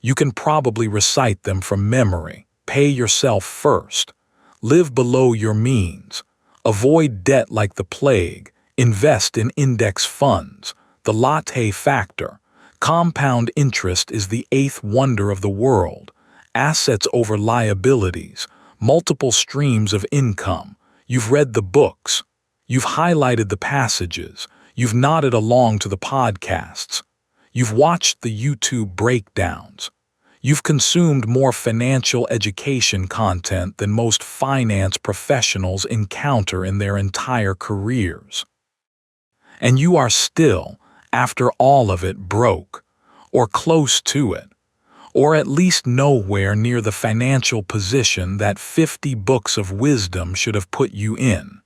You can probably recite them from memory. Pay yourself first. Live below your means. Avoid debt like the plague. Invest in index funds. The latte factor. Compound interest is the eighth wonder of the world. Assets over liabilities. Multiple streams of income. You've read the books. You've highlighted the passages. You've nodded along to the podcasts. You've watched the YouTube breakdowns. You've consumed more financial education content than most finance professionals encounter in their entire careers. And you are still, after all of it, broke, or close to it, or at least nowhere near the financial position that 50 books of wisdom should have put you in.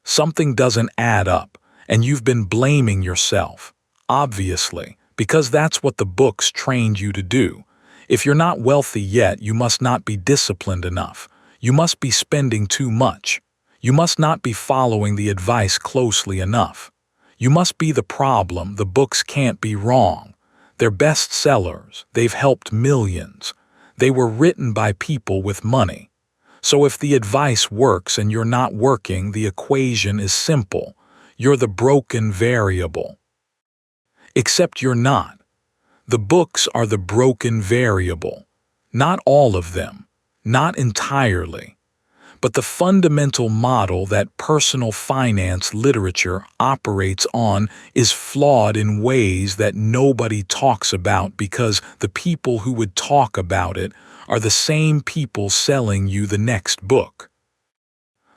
Something doesn't add up, and you've been blaming yourself, obviously, because that's what the books trained you to do. If you're not wealthy yet, you must not be disciplined enough. You must be spending too much. You must not be following the advice closely enough. You must be the problem. The books can't be wrong. They're bestsellers. They've helped millions. They were written by people with money. So if the advice works and you're not working, the equation is simple. You're the broken variable. Except you're not. The books are the broken variable. Not all of them. Not entirely. But the fundamental model that personal finance literature operates on is flawed in ways that nobody talks about because the people who would talk about it are the same people selling you the next book.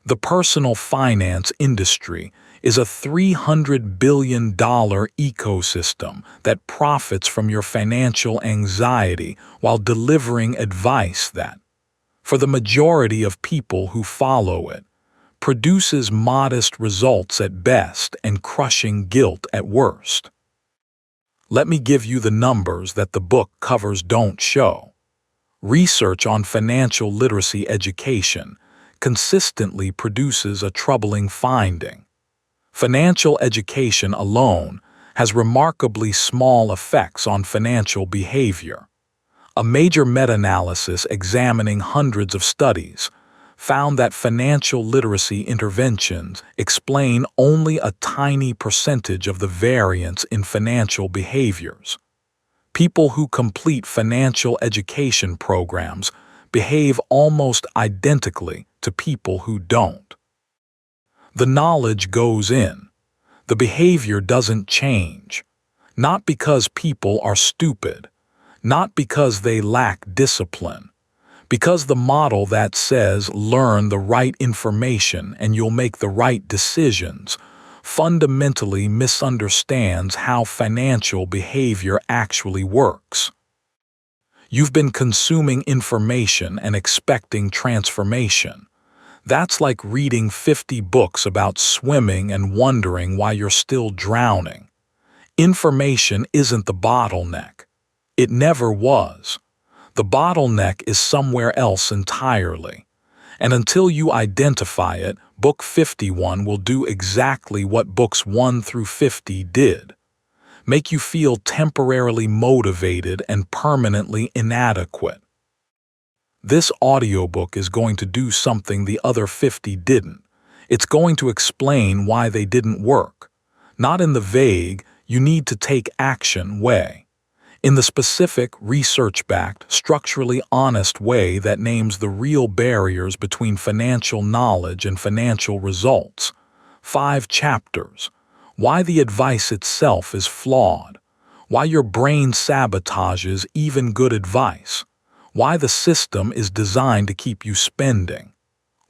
The personal finance industry is a $300 billion ecosystem that profits from your financial anxiety while delivering advice that, for the majority of people who follow it, produces modest results at best and crushing guilt at worst. Let me give you the numbers that the book covers don't show. Research on financial literacy education consistently produces a troubling finding. Financial education alone has remarkably small effects on financial behavior. A major meta-analysis examining hundreds of studies found that financial literacy interventions explain only a tiny percentage of the variance in financial behaviors. People who complete financial education programs behave almost identically to people who don't. The knowledge goes in. The behavior doesn't change. Not because people are stupid. Not because they lack discipline. Because the model that says learn the right information and you'll make the right decisions fundamentally misunderstands how financial behavior actually works. You've been consuming information and expecting transformation. That's like reading 50 books about swimming and wondering why you're still drowning. Information isn't the bottleneck. It never was. The bottleneck is somewhere else entirely. And until you identify it, Book 51 will do exactly what Books 1 through 50 did. Make you feel temporarily motivated and permanently inadequate. This audiobook is going to do something the other 50 didn't. It's going to explain why they didn't work. Not in the vague, you need to take action way. In the specific, research-backed, structurally honest way that names the real barriers between financial knowledge and financial results. 5 chapters. Why the advice itself is flawed. Why your brain sabotages even good advice. Why the system is designed to keep you spending.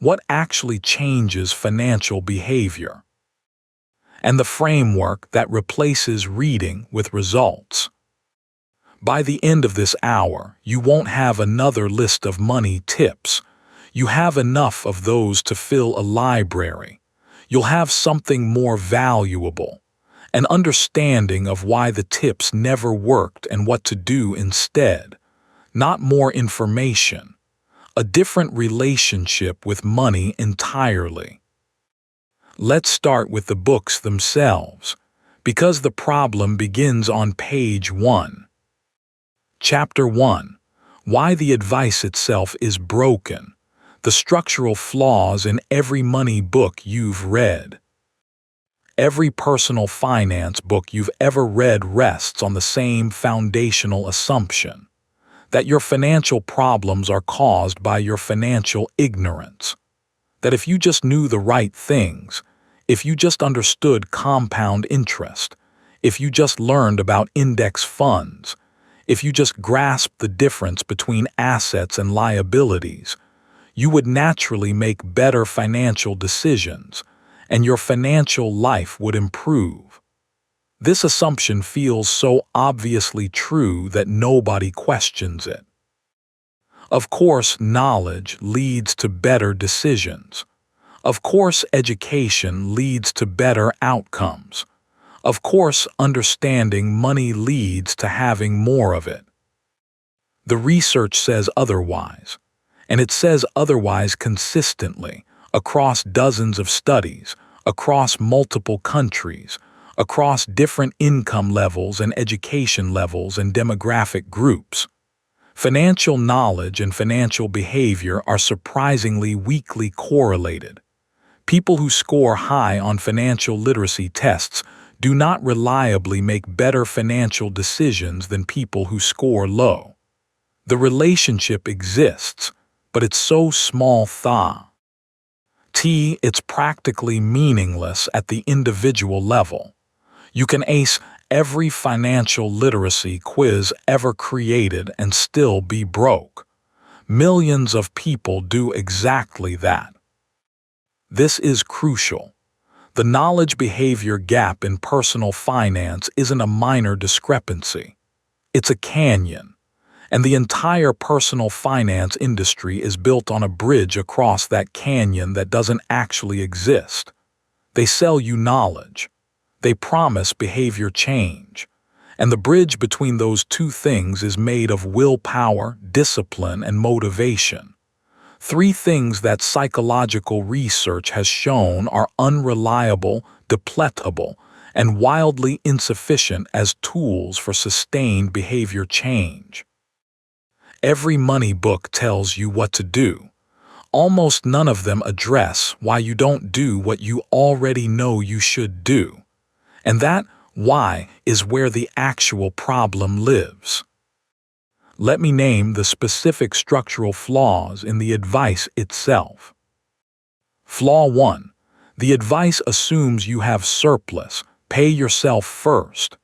What actually changes financial behavior. And the framework that replaces reading with results. By the end of this hour, you won't have another list of money tips. You have enough of those to fill a library. You'll have something more valuable, an understanding of why the tips never worked and what to do instead. Not more information, a different relationship with money entirely. Let's start with the books themselves, because the problem begins on page 1. Chapter 1. Why the advice itself is broken. The structural flaws in every money book you've read. Every personal finance book you've ever read rests on the same foundational assumption: that your financial problems are caused by your financial ignorance. That if you just knew the right things, if you just understood compound interest, if you just learned about index funds, if you just grasped the difference between assets and liabilities, you would naturally make better financial decisions, and your financial life would improve. This assumption feels so obviously true that nobody questions it. Of course, knowledge leads to better decisions. Of course, education leads to better outcomes. Of course, understanding money leads to having more of it. The research says otherwise, and it says otherwise consistently, across dozens of studies, across multiple countries, across different income levels and education levels and demographic groups. Financial knowledge and financial behavior are surprisingly weakly correlated. People who score high on financial literacy tests do not reliably make better financial decisions than people who score low. The relationship exists, but it's so small-tha. It's practically meaningless at the individual level. You can ace every financial literacy quiz ever created and still be broke. Millions of people do exactly that. This is crucial. The knowledge-behavior gap in personal finance isn't a minor discrepancy. It's a canyon. And the entire personal finance industry is built on a bridge across that canyon that doesn't actually exist. They sell you knowledge. They promise behavior change. And the bridge between those two things is made of willpower, discipline, and motivation. Three things that psychological research has shown are unreliable, depletable, and wildly insufficient as tools for sustained behavior change. Every money book tells you what to do. Almost none of them address why you don't do what you already know you should do. And that why is where the actual problem lives. Let me name the specific structural flaws in the advice itself. Flaw 1. The advice assumes you have surplus. Pay yourself first.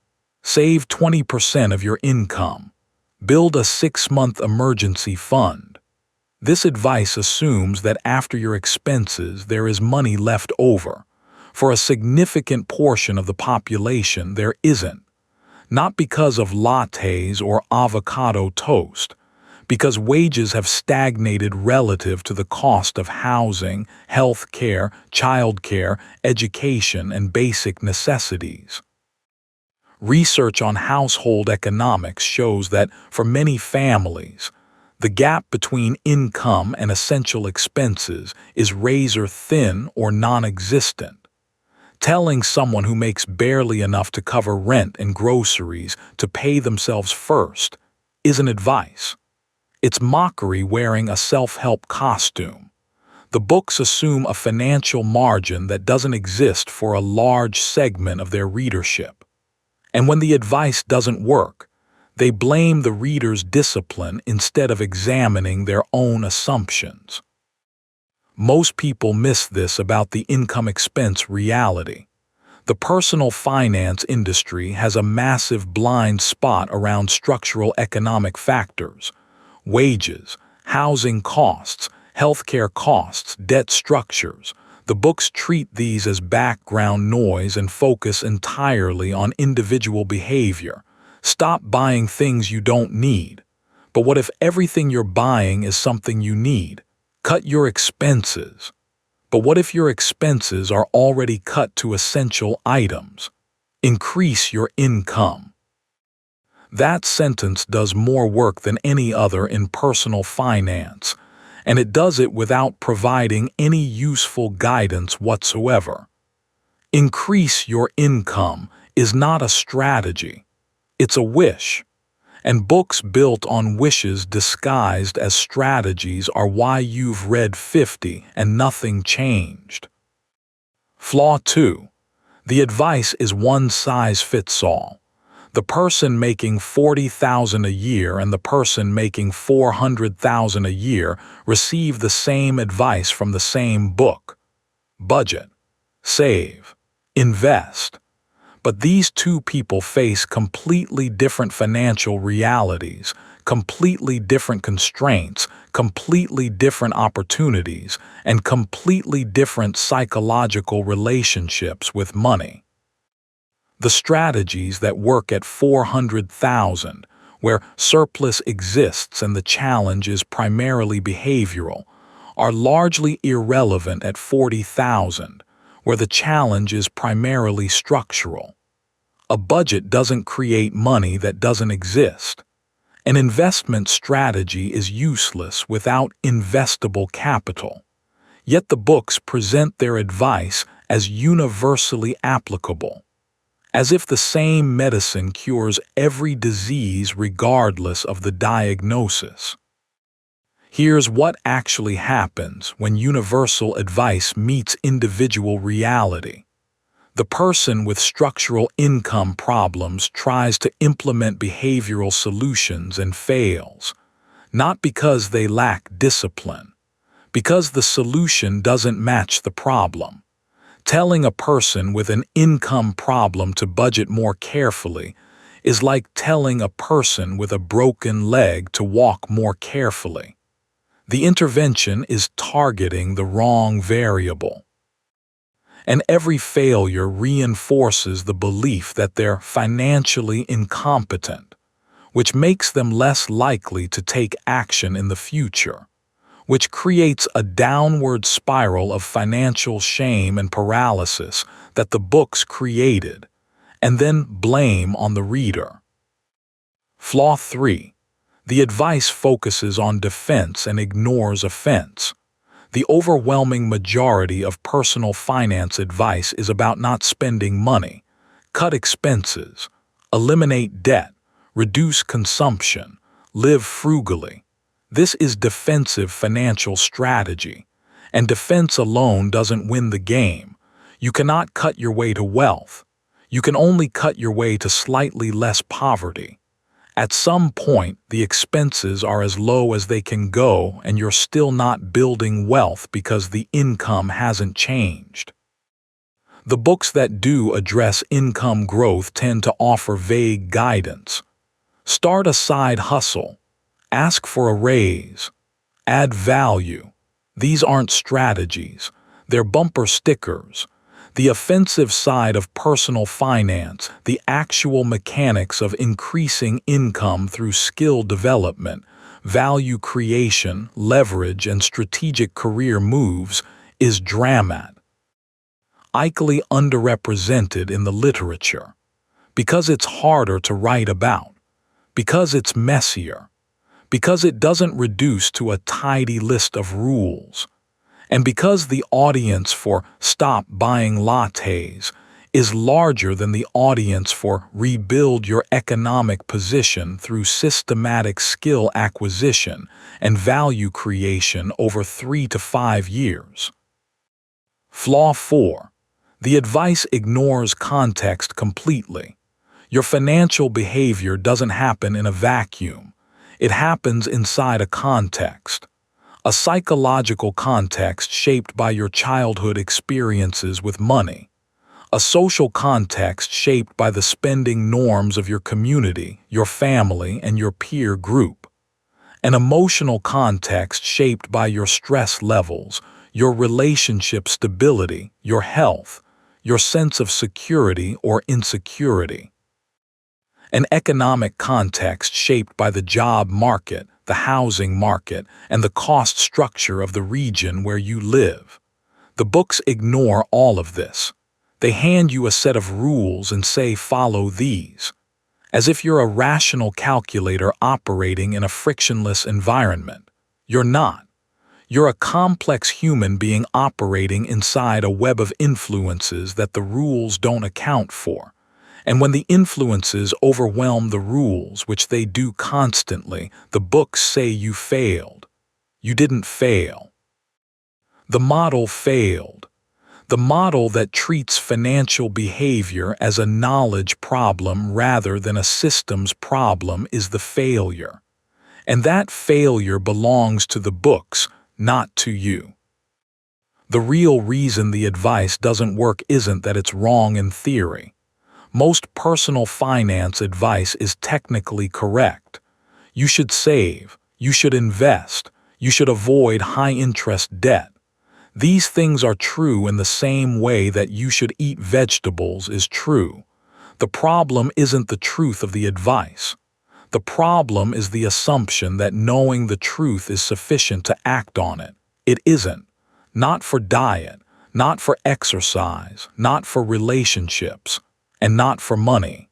Save 20% of your income. Build a 6-month emergency fund. This advice assumes that after your expenses there is money left over. For a significant portion of the population there isn't. Not because of lattes or avocado toast, because wages have stagnated relative to the cost of housing, health care, child care, education, and basic necessities. Research on household economics shows that for many families, the gap between income and essential expenses is razor thin or non-existent. Telling someone who makes barely enough to cover rent and groceries to pay themselves first isn't advice. It's mockery wearing a self-help costume. The books assume a financial margin that doesn't exist for a large segment of their readership. And when the advice doesn't work, they blame the reader's discipline instead of examining their own assumptions. Most people miss this about the income-expense reality. The personal finance industry has a massive blind spot around structural economic factors: wages, housing costs, healthcare costs, debt structures. The books treat these as background noise and focus entirely on individual behavior. Stop buying things you don't need. But what if everything you're buying is something you need? Cut your expenses. But what if your expenses are already cut to essential items? Increase your income. That sentence does more work than any other in personal finance, and it does it without providing any useful guidance whatsoever. Increase your income is not a strategy. It's a wish. And books built on wishes disguised as strategies are why you've read 50 and nothing changed. Flaw 2. The advice is one size fits all. The person making $40,000 a year and the person making $400,000 a year receive the same advice from the same book. Budget, save, invest. But these two people face completely different financial realities, completely different constraints, completely different opportunities, and completely different psychological relationships with money. The strategies that work at 400,000, where surplus exists and the challenge is primarily behavioral, are largely irrelevant at 40,000, where the challenge is primarily structural. A budget doesn't create money that doesn't exist. An investment strategy is useless without investable capital. Yet the books present their advice as universally applicable, as if the same medicine cures every disease regardless of the diagnosis. Here's what actually happens when universal advice meets individual reality. The person with structural income problems tries to implement behavioral solutions and fails, not because they lack discipline, because the solution doesn't match the problem. Telling a person with an income problem to budget more carefully is like telling a person with a broken leg to walk more carefully. The intervention is targeting the wrong variable. And every failure reinforces the belief that they're financially incompetent, which makes them less likely to take action in the future, which creates a downward spiral of financial shame and paralysis that the books created, and then blame on the reader. Flaw 3. The advice focuses on defense and ignores offense. The overwhelming majority of personal finance advice is about not spending money, cut expenses, eliminate debt, reduce consumption, live frugally. This is defensive financial strategy, and defense alone doesn't win the game. You cannot cut your way to wealth. You can only cut your way to slightly less poverty. At some point, the expenses are as low as they can go, and you're still not building wealth because the income hasn't changed. The books that do address income growth tend to offer vague guidance. Start a side hustle. Ask for a raise. Add value. These aren't strategies. They're bumper stickers. The offensive side of personal finance, the actual mechanics of increasing income through skill development, value creation, leverage, and strategic career moves, is dramatic. Likely underrepresented in the literature, because it's harder to write about, because it's messier, because it doesn't reduce to a tidy list of rules, and because the audience for Stop Buying Lattes is larger than the audience for Rebuild Your Economic Position through systematic skill acquisition and value creation over 3 to 5 years. Flaw 4. The advice ignores context completely. Your financial behavior doesn't happen in a vacuum. It happens inside a context. A psychological context shaped by your childhood experiences with money. A social context shaped by the spending norms of your community, your family, and your peer group. An emotional context shaped by your stress levels, your relationship stability, your health, your sense of security or insecurity. An economic context shaped by the job market, the housing market, and the cost structure of the region where you live. The books ignore all of this. They hand you a set of rules and say follow these, as if you're a rational calculator operating in a frictionless environment. You're not. You're a complex human being operating inside a web of influences that the rules don't account for. And when the influences overwhelm the rules, which they do constantly, the books say you failed. You didn't fail. The model failed. The model that treats financial behavior as a knowledge problem rather than a systems problem is the failure. And that failure belongs to the books, not to you. The real reason the advice doesn't work isn't that it's wrong in theory. Most personal finance advice is technically correct. You should save, you should invest, you should avoid high-interest debt. These things are true in the same way that you should eat vegetables is true. The problem isn't the truth of the advice. The problem is the assumption that knowing the truth is sufficient to act on it. It isn't. Not for diet, not for exercise, not for relationships, and not for money.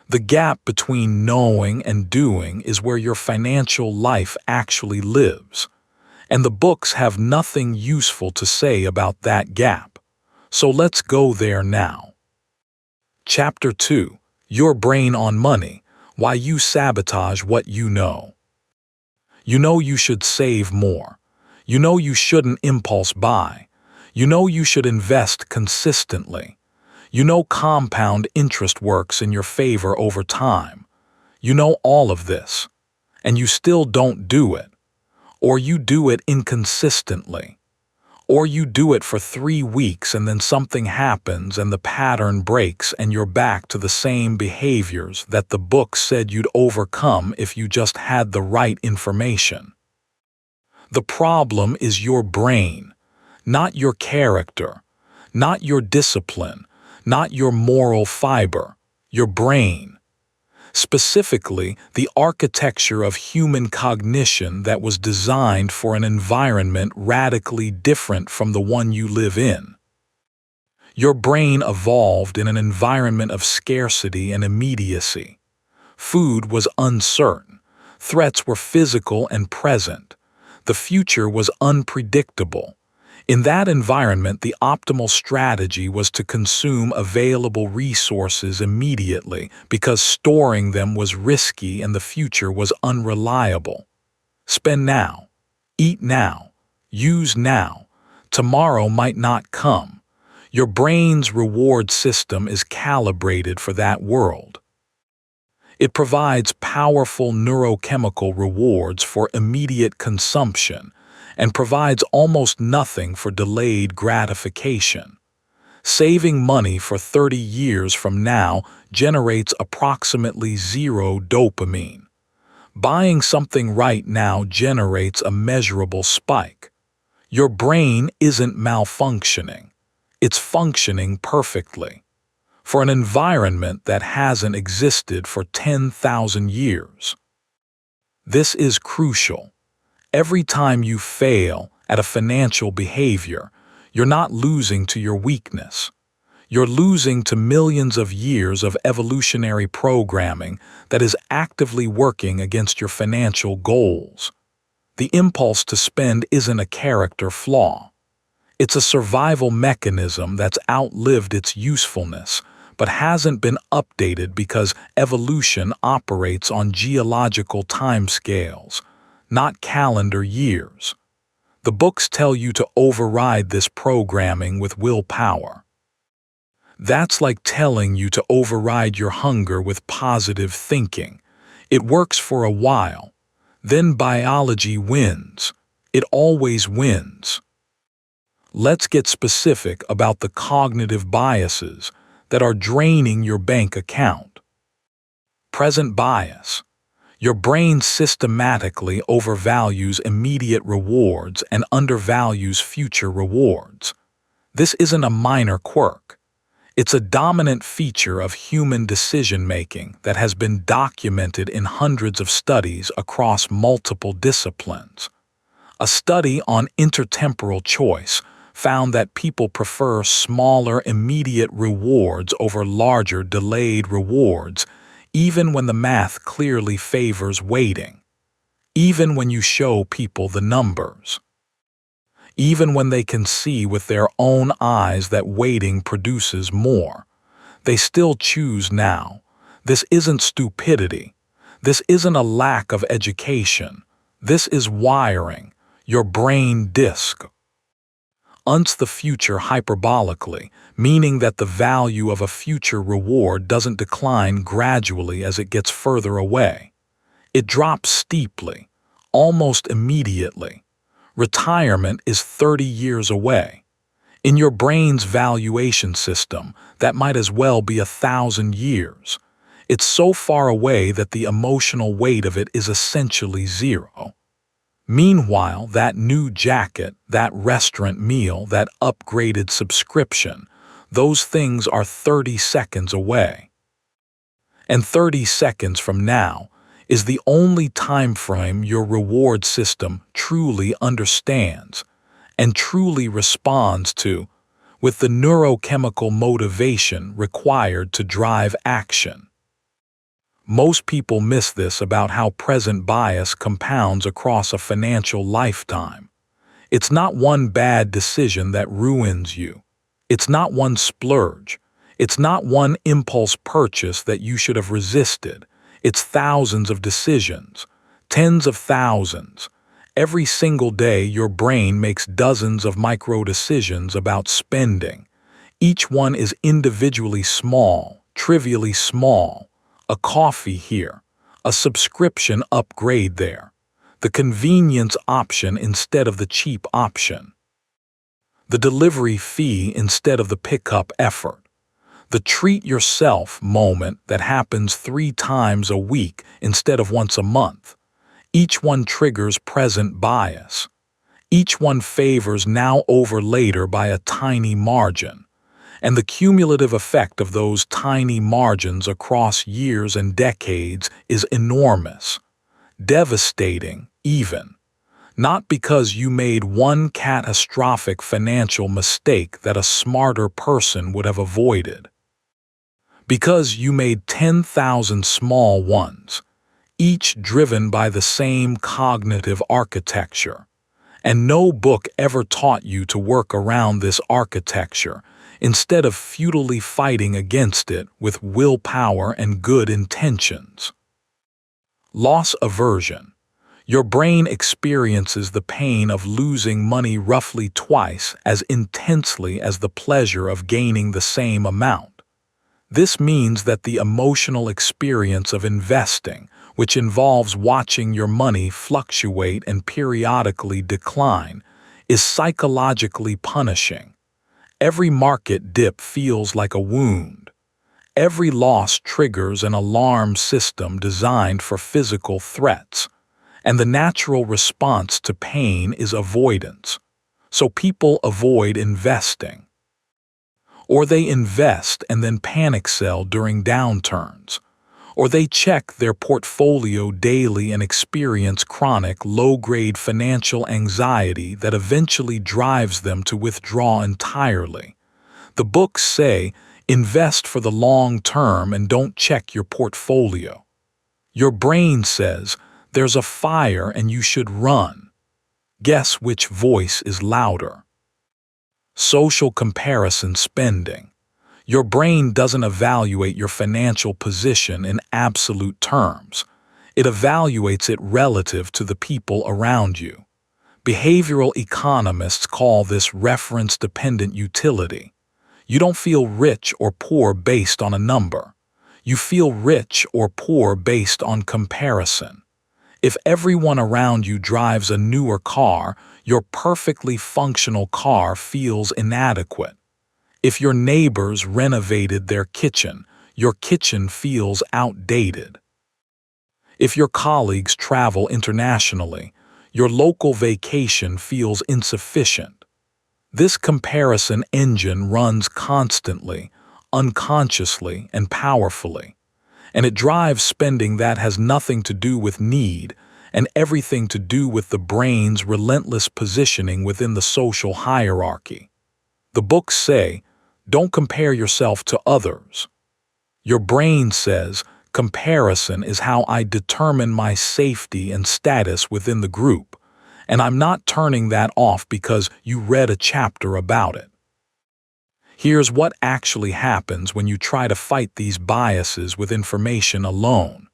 The gap between knowing and doing is where your financial life actually lives. And the books have nothing useful to say about that gap. So let's go there now. Chapter 2. Your Brain on Money. Why You Sabotage What You Know. You know you should save more. You know you shouldn't impulse buy. You know you should invest consistently. You know compound interest works in your favor over time. You know all of this. And you still don't do it. Or you do it inconsistently. Or you do it for 3 weeks and then something happens and the pattern breaks and you're back to the same behaviors that the book said you'd overcome if you just had the right information. The problem is your brain, not your character, not your discipline, not your moral fiber, your brain. Specifically, the architecture of human cognition that was designed for an environment radically different from the one you live in. Your brain evolved in an environment of scarcity and immediacy. Food was uncertain. Threats were physical and present. The future was unpredictable. In that environment, the optimal strategy was to consume available resources immediately because storing them was risky and the future was unreliable. Spend now. Eat now. Use now. Tomorrow might not come. Your brain's reward system is calibrated for that world. It provides powerful neurochemical rewards for immediate consumption and provides almost nothing for delayed gratification. Saving money for 30 years from now generates approximately 0 dopamine. Buying something right now generates a measurable spike. Your brain isn't malfunctioning. It's functioning perfectly. For an environment that hasn't existed for 10,000 years. This is crucial. Every time you fail at a financial behavior, you're not losing to your weakness. You're losing to millions of years of evolutionary programming that is actively working against your financial goals. The impulse to spend isn't a character flaw. It's a survival mechanism that's outlived its usefulness, but hasn't been updated because evolution operates on geological timescales, not calendar years. The books tell you to override this programming with willpower. That's like telling you to override your hunger with positive thinking. It works for a while. Then biology wins. It always wins. Let's get specific about the cognitive biases that are draining your bank account. Present bias. Your brain systematically overvalues immediate rewards and undervalues future rewards. This isn't a minor quirk. It's a dominant feature of human decision-making that has been documented in hundreds of studies across multiple disciplines. A study on intertemporal choice found that people prefer smaller immediate rewards over larger delayed rewards, even when the math clearly favors waiting, even when you show people the numbers, even when they can see with their own eyes that waiting produces more. They still choose now. This isn't stupidity. This isn't a lack of education. This is wiring, your brain disk. Unts the future hyperbolically, meaning that the value of a future reward doesn't decline gradually as it gets further away. It drops steeply, almost immediately. Retirement is 30 years away. In your brain's valuation system, that might as well be 1,000 years. It's so far away that the emotional weight of it is essentially zero. Meanwhile, that new jacket, that restaurant meal, that upgraded subscription, those things are 30 seconds away. And 30 seconds from now is the only time frame your reward system truly understands and truly responds to, with the neurochemical motivation required to drive action. Most people miss this about how present bias compounds across a financial lifetime. It's not one bad decision that ruins you. It's not one splurge. It's not one impulse purchase that you should have resisted. It's thousands of decisions, tens of thousands. Every single day your brain makes dozens of micro decisions about spending. Each one is individually small, trivially small. A coffee here, a subscription upgrade there, the convenience option instead of the cheap option, the delivery fee instead of the pickup effort, the treat yourself moment that happens 3 times a week instead of once a month. Each one triggers present bias. Each one favors now over later by a tiny margin. And the cumulative effect of those tiny margins across years and decades is enormous, devastating even. Not because you made one catastrophic financial mistake that a smarter person would have avoided. Because you made 10,000 small ones, each driven by the same cognitive architecture. And no book ever taught you to work around this architecture, instead of futilely fighting against it with willpower and good intentions. Loss aversion. Your brain experiences the pain of losing money roughly twice as intensely as the pleasure of gaining the same amount. This means that the emotional experience of investing, which involves watching your money fluctuate and periodically decline, is psychologically punishing. Every market dip feels like a wound. Every loss triggers an alarm system designed for physical threats, and the natural response to pain is avoidance. So people avoid investing. Or they invest and then panic sell during downturns. Or they check their portfolio daily and experience chronic, low-grade financial anxiety that eventually drives them to withdraw entirely. The books say, invest for the long term and don't check your portfolio. Your brain says, there's a fire and you should run. Guess which voice is louder? Social comparison spending. Your brain doesn't evaluate your financial position in absolute terms. It evaluates it relative to the people around you. Behavioral economists call this reference-dependent utility. You don't feel rich or poor based on a number. You feel rich or poor based on comparison. If everyone around you drives a newer car, your perfectly functional car feels inadequate. If your neighbors renovated their kitchen, your kitchen feels outdated. If your colleagues travel internationally, your local vacation feels insufficient. This comparison engine runs constantly, unconsciously, and powerfully, and it drives spending that has nothing to do with need and everything to do with the brain's relentless positioning within the social hierarchy. The books say, don't compare yourself to others. Your brain says, comparison is how I determine my safety and status within the group, and I'm not turning that off because you read a chapter about it. Here's what actually happens when you try to fight these biases with information alone.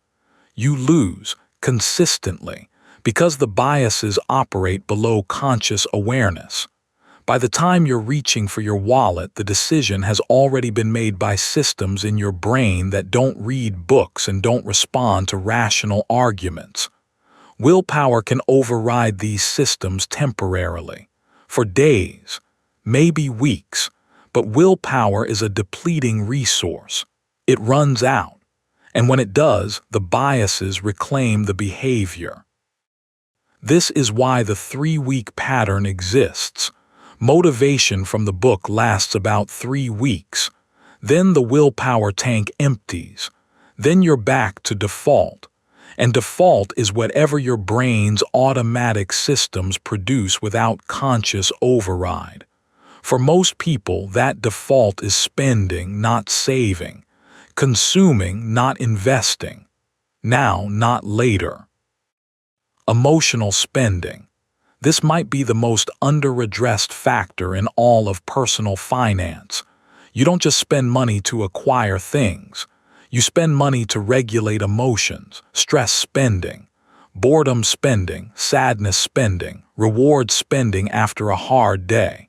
You lose consistently because the biases operate below conscious awareness. By the time you're reaching for your wallet, the decision has already been made by systems in your brain that don't read books and don't respond to rational arguments. Willpower can override these systems temporarily, for days, maybe weeks, but willpower is a depleting resource. It runs out, and when it does, the biases reclaim the behavior. This is why the 3-week pattern exists. Motivation from the book lasts about 3 weeks. Then the willpower tank empties. Then you're back to default. And default is whatever your brain's automatic systems produce without conscious override. For most people, that default is spending, not saving. Consuming, not investing. Now, not later. Emotional spending. This might be the most under-addressed factor in all of personal finance. You don't just spend money to acquire things. You spend money to regulate emotions, stress spending, boredom spending, sadness spending, reward spending after a hard day,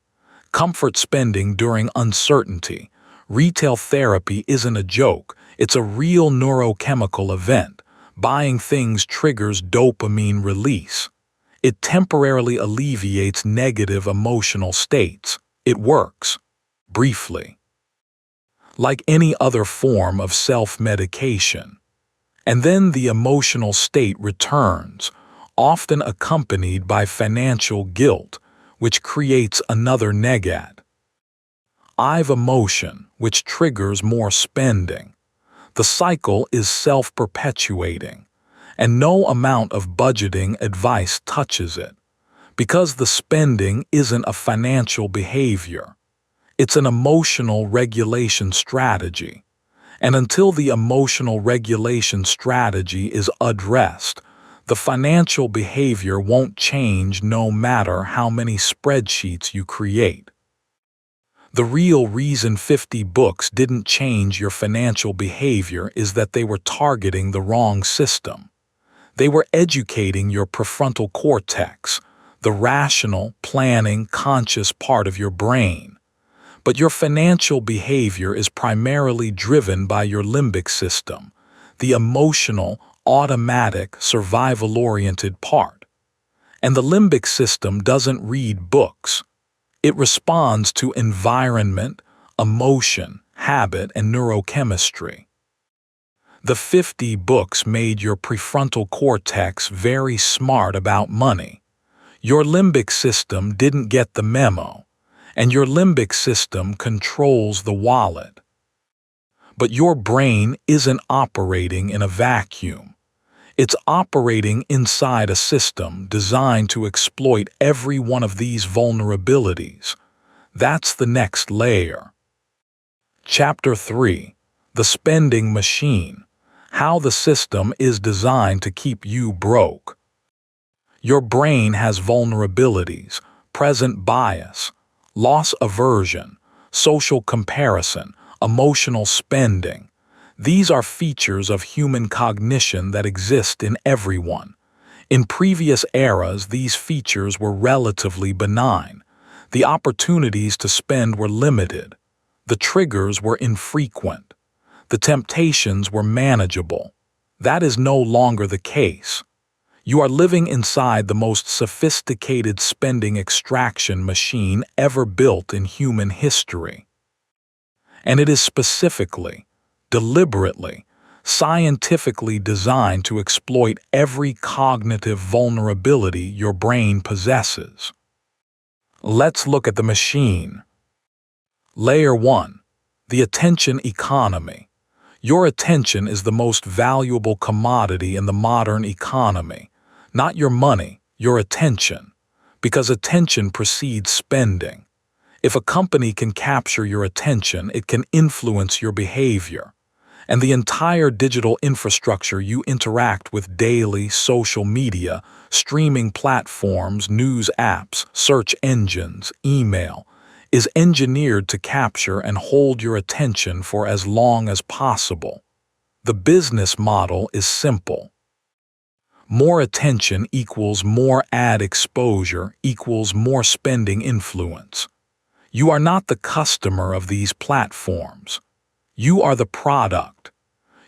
comfort spending during uncertainty. Retail therapy isn't a joke. It's a real neurochemical event. Buying things triggers dopamine release. It temporarily alleviates negative emotional states. It works. Briefly. Like any other form of self-medication. And then the emotional state returns, often accompanied by financial guilt, which creates another negate. I've emotion, which triggers more spending. The cycle is self-perpetuating, and no amount of budgeting advice touches it, because the spending isn't a financial behavior. It's an emotional regulation strategy, and until the emotional regulation strategy is addressed, the financial behavior won't change no matter how many spreadsheets you create. The real reason 50 books didn't change your financial behavior is that they were targeting the wrong system. They were educating your prefrontal cortex, the rational, planning, conscious part of your brain. But your financial behavior is primarily driven by your limbic system, the emotional, automatic, survival-oriented part. And the limbic system doesn't read books. It responds to environment, emotion, habit, and neurochemistry. The 50 books made your prefrontal cortex very smart about money. Your limbic system didn't get the memo, and your limbic system controls the wallet. But your brain isn't operating in a vacuum. It's operating inside a system designed to exploit every one of these vulnerabilities. That's the next layer. Chapter 3. The Spending Machine. How the system is designed to keep you broke. Your brain has vulnerabilities, present bias, loss aversion, social comparison, emotional spending. These are features of human cognition that exist in everyone. In previous eras, these features were relatively benign. The opportunities to spend were limited. The triggers were infrequent. The temptations were manageable. That is no longer the case. You are living inside the most sophisticated spending extraction machine ever built in human history. And it is specifically, deliberately, scientifically designed to exploit every cognitive vulnerability your brain possesses. Let's look at the machine. Layer 1. The attention economy. Your attention is the most valuable commodity in the modern economy. Not your money, your attention. Because attention precedes spending. If a company can capture your attention, it can influence your behavior. And the entire digital infrastructure you interact with daily, social media, streaming platforms, news apps, search engines, email, is engineered to capture and hold your attention for as long as possible. The business model is simple. More attention equals more ad exposure equals more spending influence. You are not the customer of these platforms. You are the product.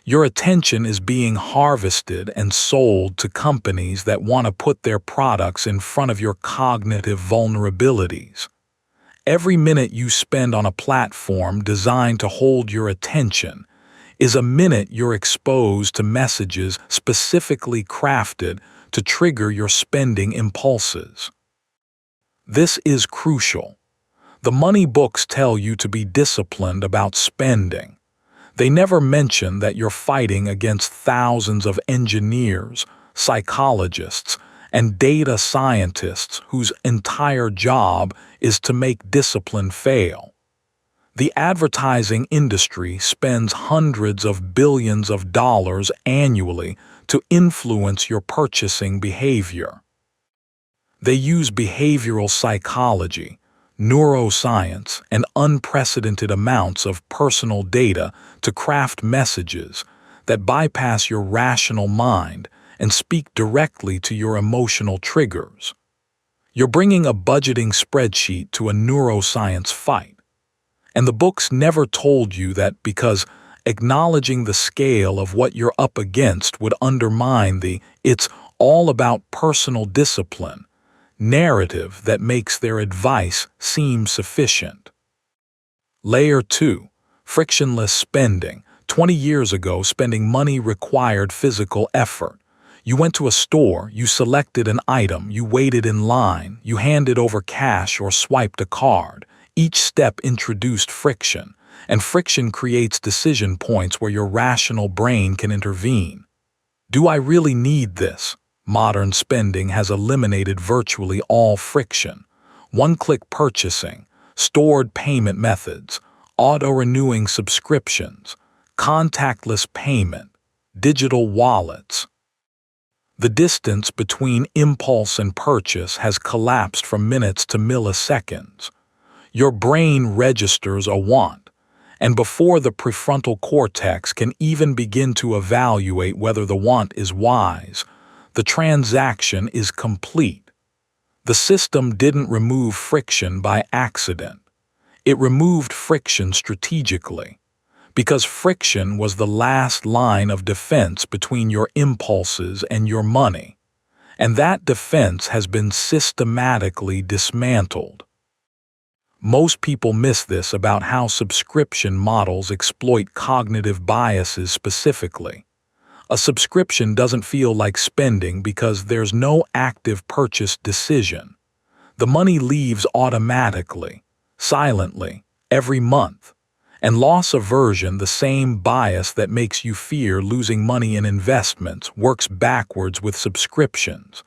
Your attention is being harvested and sold to companies that want to put their products in front of your cognitive vulnerabilities. Every minute you spend on a platform designed to hold your attention is a minute you're exposed to messages specifically crafted to trigger your spending impulses. This is crucial. The money books tell you to be disciplined about spending. They never mention that you're fighting against thousands of engineers, psychologists, and data scientists whose entire job is to make discipline fail. The advertising industry spends hundreds of billions of dollars annually to influence your purchasing behavior. They use behavioral psychology, neuroscience, and unprecedented amounts of personal data to craft messages that bypass your rational mind and speak directly to your emotional triggers. You're bringing a budgeting spreadsheet to a neuroscience fight. And the books never told you that because acknowledging the scale of what you're up against would undermine the "it's all about personal discipline" narrative that makes their advice seem sufficient. Layer 2. Frictionless spending. 20 years ago, spending money required physical effort. You went to a store, you selected an item, you waited in line, you handed over cash or swiped a card. Each step introduced friction, and friction creates decision points where your rational brain can intervene. Do I really need this? Modern spending has eliminated virtually all friction. One-click purchasing, stored payment methods, auto-renewing subscriptions, contactless payment, digital wallets. The distance between impulse and purchase has collapsed from minutes to milliseconds. Your brain registers a want, and before the prefrontal cortex can even begin to evaluate whether the want is wise, the transaction is complete. The system didn't remove friction by accident. It removed friction strategically, because friction was the last line of defense between your impulses and your money, and that defense has been systematically dismantled. Most people miss this about how subscription models exploit cognitive biases specifically. A subscription doesn't feel like spending because there's no active purchase decision. The money leaves automatically, silently, every month. And loss aversion, the same bias that makes you fear losing money in investments, works backwards with subscriptions.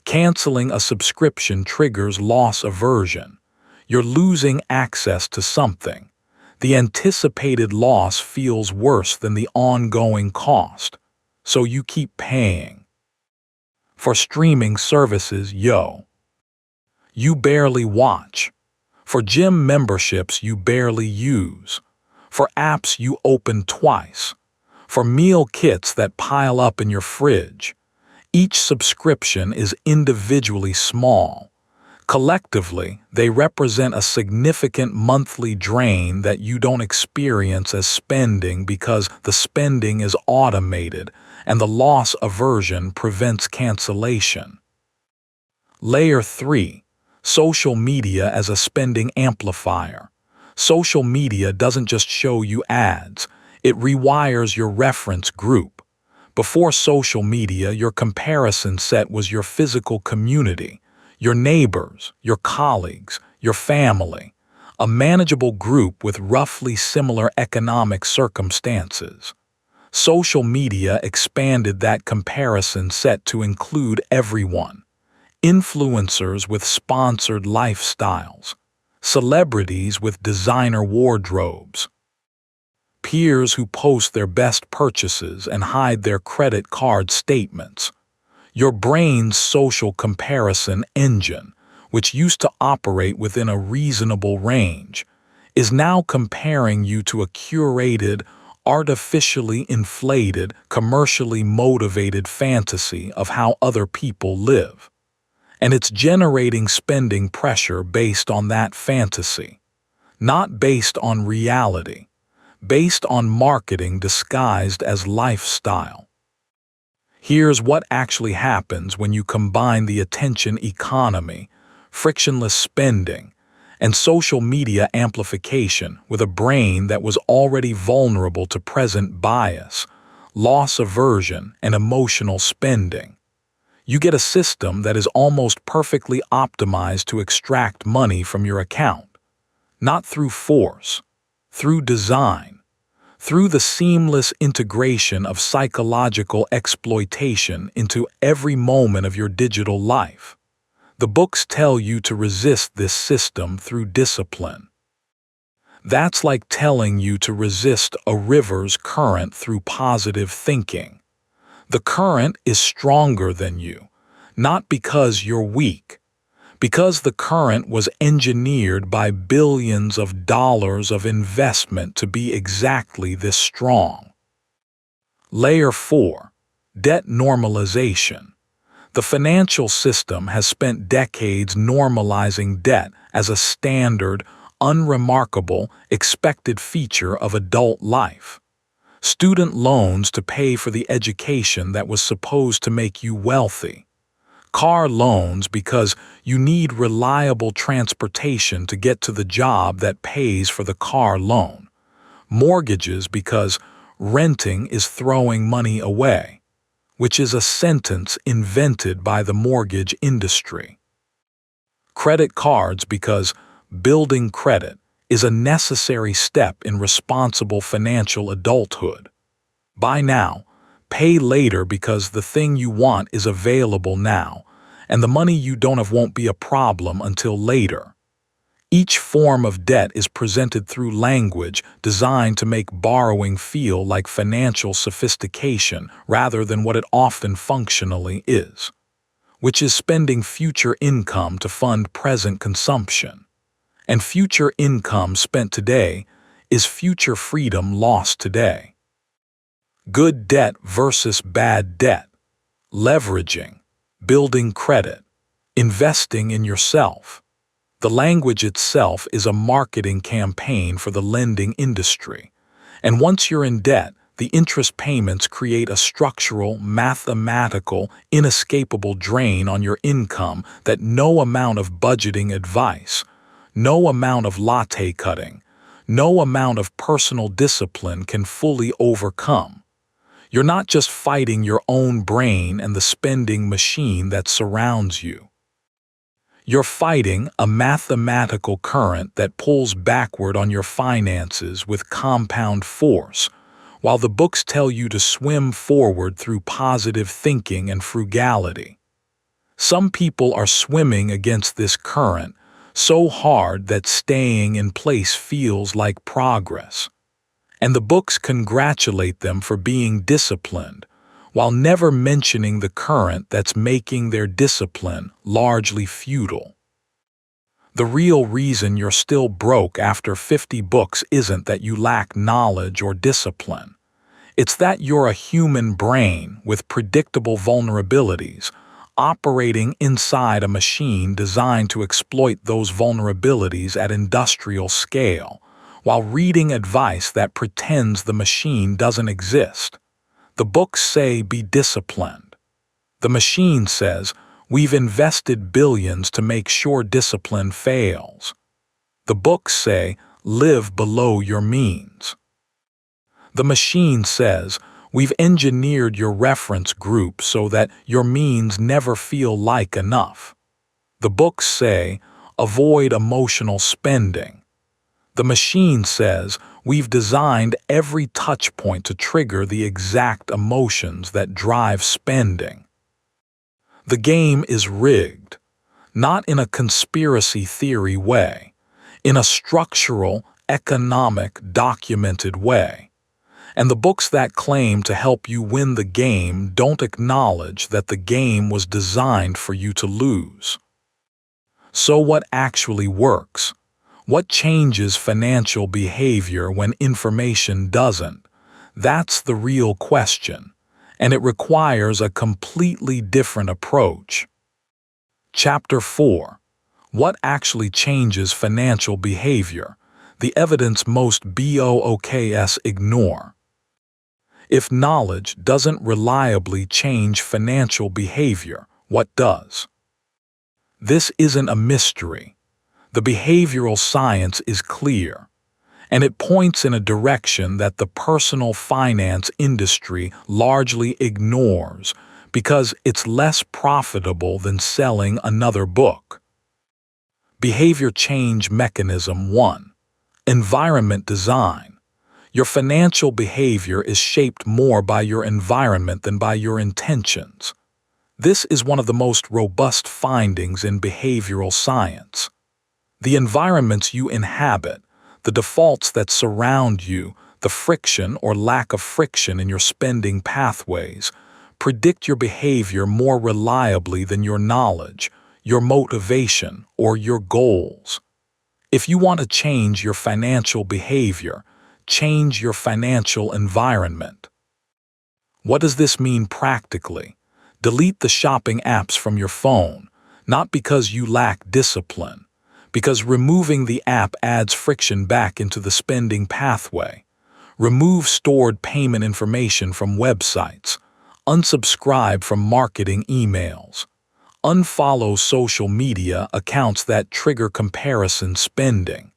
Canceling a subscription triggers loss aversion. You're losing access to something. The anticipated loss feels worse than the ongoing cost, so you keep paying. For streaming services, you barely watch. For gym memberships, you barely use. For apps you open twice. For meal kits that pile up in your fridge. Each subscription is individually small. Collectively, they represent a significant monthly drain that you don't experience as spending because the spending is automated and the loss aversion prevents cancellation. Layer 3. Social media as a spending amplifier. Social media doesn't just show you ads, it rewires your reference group. Before social media, your comparison set was your physical community, your neighbors, your colleagues, your family, a manageable group with roughly similar economic circumstances. Social media expanded that comparison set to include everyone. Influencers with sponsored lifestyles, celebrities with designer wardrobes, peers who post their best purchases and hide their credit card statements. Your brain's social comparison engine, which used to operate within a reasonable range, is now comparing you to a curated, artificially inflated, commercially motivated fantasy of how other people live. And it's generating spending pressure based on that fantasy, not based on reality, based on marketing disguised as lifestyle. Here's what actually happens when you combine the attention economy, frictionless spending, and social media amplification with a brain that was already vulnerable to present bias, loss aversion, and emotional spending. You get a system that is almost perfectly optimized to extract money from your account, not through force, through design, through the seamless integration of psychological exploitation into every moment of your digital life. The books tell you to resist this system through discipline. That's like telling you to resist a river's current through positive thinking. The current is stronger than you, not because you're weak, because the current was engineered by billions of dollars of investment to be exactly this strong. Layer 4. Debt normalization. The financial system has spent decades normalizing debt as a standard, unremarkable, expected feature of adult life. Student loans to pay for the education that was supposed to make you wealthy. Car loans because you need reliable transportation to get to the job that pays for the car loan. Mortgages because renting is throwing money away, which is a sentence invented by the mortgage industry. Credit cards because building credit is a necessary step in responsible financial adulthood. Buy now, pay later because the thing you want is available now, and the money you don't have won't be a problem until later. Each form of debt is presented through language designed to make borrowing feel like financial sophistication rather than what it often functionally is, which is spending future income to fund present consumption. And future income spent today is future freedom lost today. Good debt versus bad debt. Leveraging, building credit, investing in yourself. The language itself is a marketing campaign for the lending industry. And once you're in debt, the interest payments create a structural, mathematical, inescapable drain on your income that no amount of budgeting advice, no amount of latte cutting, no amount of personal discipline can fully overcome. You're not just fighting your own brain and the spending machine that surrounds you. You're fighting a mathematical current that pulls backward on your finances with compound force, while the books tell you to swim forward through positive thinking and frugality. Some people are swimming against this current so hard that staying in place feels like progress. And the books congratulate them for being disciplined, while never mentioning the current that's making their discipline largely futile. The real reason you're still broke after 50 books isn't that you lack knowledge or discipline. It's that you're a human brain with predictable vulnerabilities, operating inside a machine designed to exploit those vulnerabilities at industrial scale, while reading advice that pretends the machine doesn't exist. The books say be disciplined. The machine says we've invested billions to make sure discipline fails. The books say live below your means. The machine says we've engineered your reference group so that your means never feel like enough. The books say avoid emotional spending. The machine says we've designed every touch point to trigger the exact emotions that drive spending. The game is rigged, not in a conspiracy theory way, in a structural, economic, documented way. And the books that claim to help you win the game don't acknowledge that the game was designed for you to lose. So what actually works? What changes financial behavior when information doesn't? That's the real question, and it requires a completely different approach. Chapter 4. What actually changes financial behavior? The evidence most BOOKs ignore. If knowledge doesn't reliably change financial behavior, what does? This isn't a mystery. The behavioral science is clear, and it points in a direction that the personal finance industry largely ignores because it's less profitable than selling another book. Behavior Change Mechanism 1. Environment Design. Your financial behavior is shaped more by your environment than by your intentions. This is one of the most robust findings in behavioral science. The environments you inhabit, the defaults that surround you, the friction or lack of friction in your spending pathways, predict your behavior more reliably than your knowledge, your motivation, or your goals. If you want to change your financial behavior, change your financial environment. What does this mean practically? Delete the shopping apps from your phone, not because you lack discipline, because removing the app adds friction back into the spending pathway. Remove stored payment information from websites. Unsubscribe from marketing emails. Unfollow social media accounts that trigger comparison spending.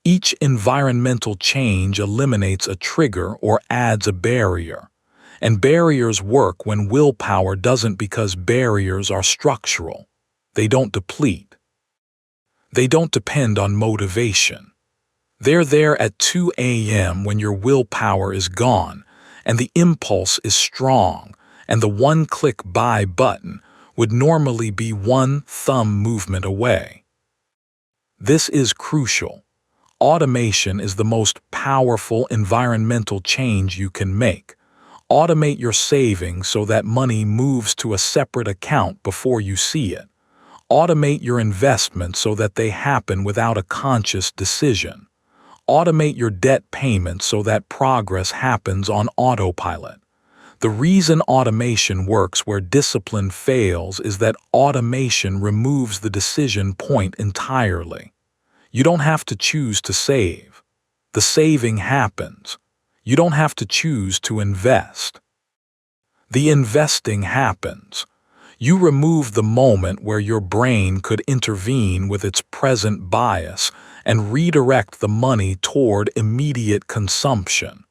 Each environmental change eliminates a trigger or adds a barrier. And barriers work when willpower doesn't, because barriers are structural. They don't deplete. They don't depend on motivation. They're there at 2 a.m. when your willpower is gone, and the impulse is strong, and the one-click buy button would normally be one thumb movement away. This is crucial. Automation is the most powerful environmental change you can make. Automate your savings so that money moves to a separate account before you see it. Automate your investments so that they happen without a conscious decision. Automate your debt payments so that progress happens on autopilot. The reason automation works where discipline fails is that automation removes the decision point entirely. You don't have to choose to save. The saving happens. You don't have to choose to invest. The investing happens. You remove the moment where your brain could intervene with its present bias and redirect the money toward immediate consumption.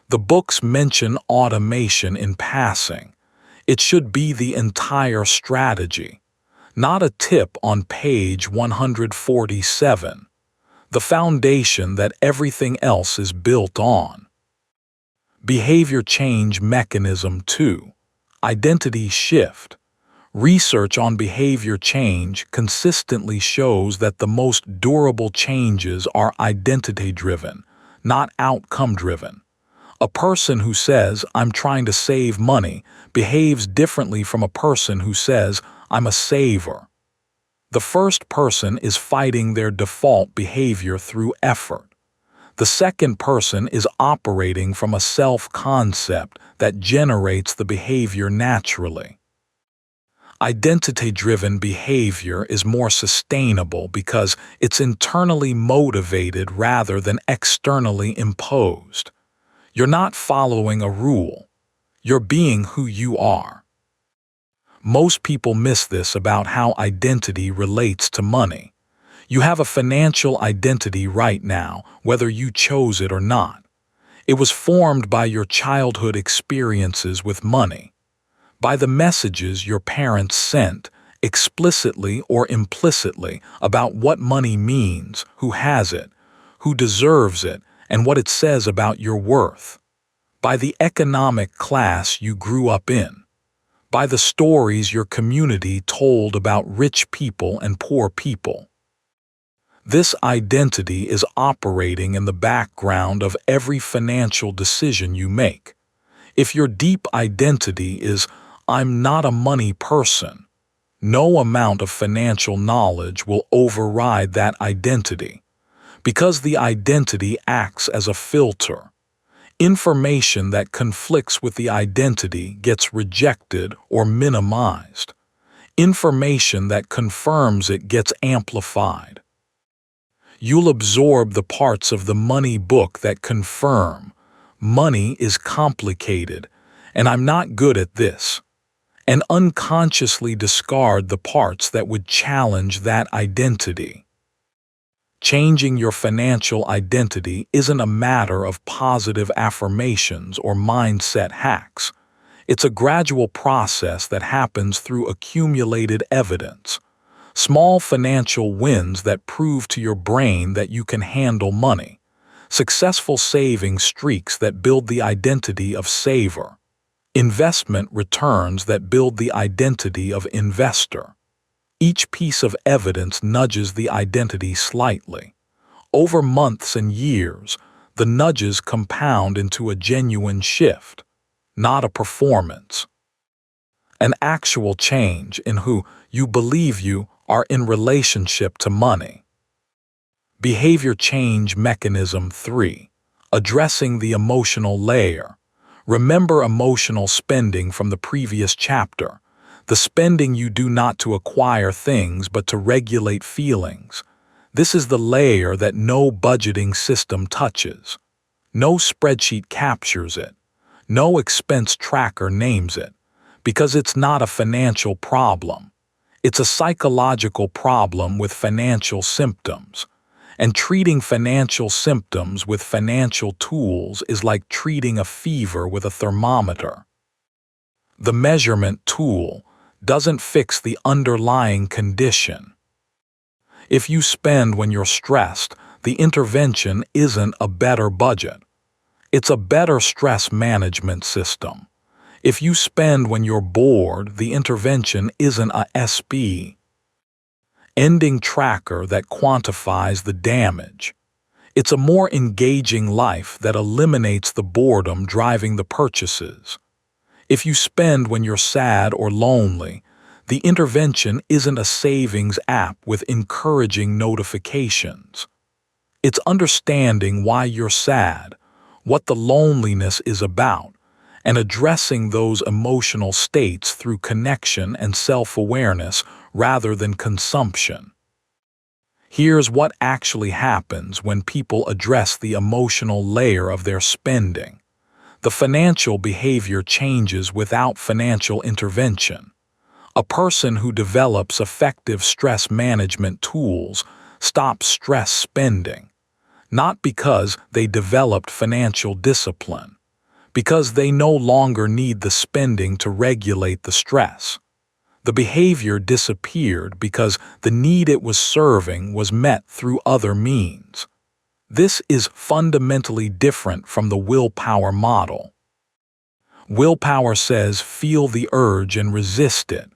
The books mention automation in passing. It should be the entire strategy, not a tip on page 147, the foundation that everything else is built on. Behavior Change Mechanism 2. Identity Shift. Research on behavior change consistently shows that the most durable changes are identity-driven, not outcome-driven. A person who says, "I'm trying to save money," behaves differently from a person who says, "I'm a saver." The first person is fighting their default behavior through effort. The second person is operating from a self-concept that generates the behavior naturally. Identity-driven behavior is more sustainable because it's internally motivated rather than externally imposed. You're not following a rule. You're being who you are. Most people miss this about how identity relates to money. You have a financial identity right now, whether you chose it or not. It was formed by your childhood experiences with money, by the messages your parents sent, explicitly or implicitly, about what money means, who has it, who deserves it, and what it says about your worth. By the economic class you grew up in. By the stories your community told about rich people and poor people. This identity is operating in the background of every financial decision you make. If your deep identity is, "I'm not a money person," No amount of financial knowledge will override that identity, because the identity acts as a filter. Information that conflicts with the identity gets rejected or minimized. Information that confirms it gets amplified. You'll absorb the parts of the money book that confirm money is complicated, and I'm not good at this, and unconsciously discard the parts that would challenge that identity. Changing your financial identity isn't a matter of positive affirmations or mindset hacks. It's a gradual process that happens through accumulated evidence. Small financial wins that prove to your brain that you can handle money. Successful saving streaks that build the identity of saver. Investment returns that build the identity of investor. Each piece of evidence nudges the identity slightly. Over months and years, the nudges compound into a genuine shift, not a performance. An actual change in who you believe you are in relationship to money. Behavior change mechanism 3. Addressing the emotional layer. Remember emotional spending from the previous chapter. The spending you do not to acquire things but to regulate feelings. This is the layer that no budgeting system touches. No spreadsheet captures it. No expense tracker names it. Because it's not a financial problem. It's a psychological problem with financial symptoms. And treating financial symptoms with financial tools is like treating a fever with a thermometer. The measurement tool doesn't fix the underlying condition. If you spend when you're stressed, the intervention isn't a better budget. It's a better stress management system. If you spend when you're bored, the intervention isn't a SB. Ending tracker that quantifies the damage. It's a more engaging life that eliminates the boredom driving the purchases. If you spend when you're sad or lonely, the intervention isn't a savings app with encouraging notifications. It's understanding why you're sad, what the loneliness is about, and addressing those emotional states through connection and self-awareness rather than consumption. Here's what actually happens when people address the emotional layer of their spending. The financial behavior changes without financial intervention. A person who develops effective stress management tools stops stress spending, not because they developed financial discipline, because they no longer need the spending to regulate the stress. The behavior disappeared because the need it was serving was met through other means. This is fundamentally different from the willpower model. Willpower says feel the urge and resist it.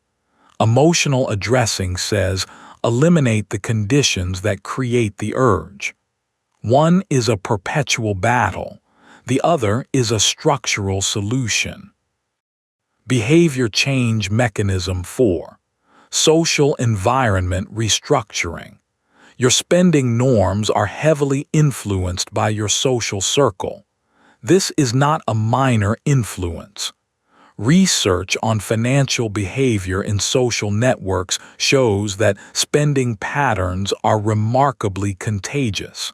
Emotional addressing says eliminate the conditions that create the urge. One is a perpetual battle. The other is a structural solution. Behavior change mechanism 4. Social environment restructuring. Your spending norms are heavily influenced by your social circle. This is not a minor influence. Research on financial behavior in social networks shows that spending patterns are remarkably contagious.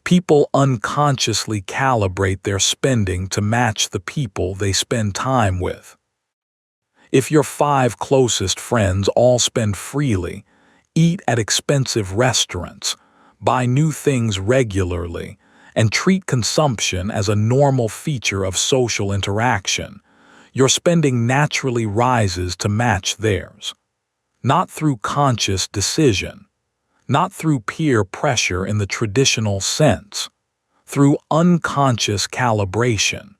People unconsciously calibrate their spending to match the people they spend time with. If your 5 closest friends all spend freely, eat at expensive restaurants, buy new things regularly, and treat consumption as a normal feature of social interaction, your spending naturally rises to match theirs. Not through conscious decision, not through peer pressure in the traditional sense, through unconscious calibration.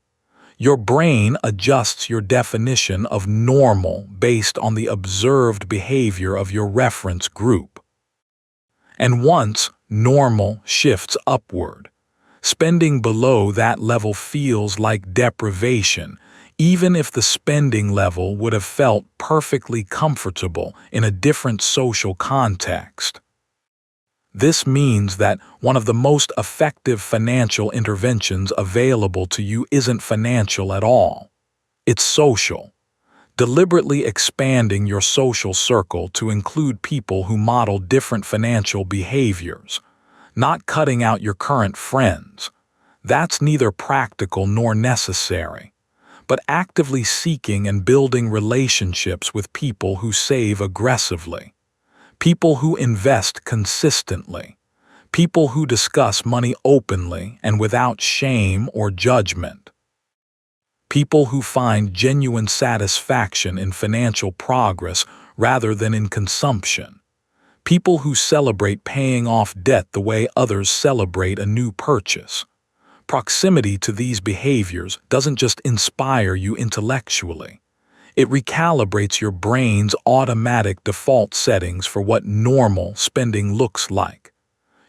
Your brain adjusts your definition of normal based on the observed behavior of your reference group. And once normal shifts upward, spending below that level feels like deprivation, even if the spending level would have felt perfectly comfortable in a different social context. This means that one of the most effective financial interventions available to you isn't financial at all. It's social. Deliberately expanding your social circle to include people who model different financial behaviors, not cutting out your current friends. That's neither practical nor necessary, but actively seeking and building relationships with people who save aggressively, people who invest consistently, people who discuss money openly and without shame or judgment, people who find genuine satisfaction in financial progress rather than in consumption, people who celebrate paying off debt the way others celebrate a new purchase. Proximity to these behaviors doesn't just inspire you intellectually. It recalibrates your brain's automatic default settings for what normal spending looks like.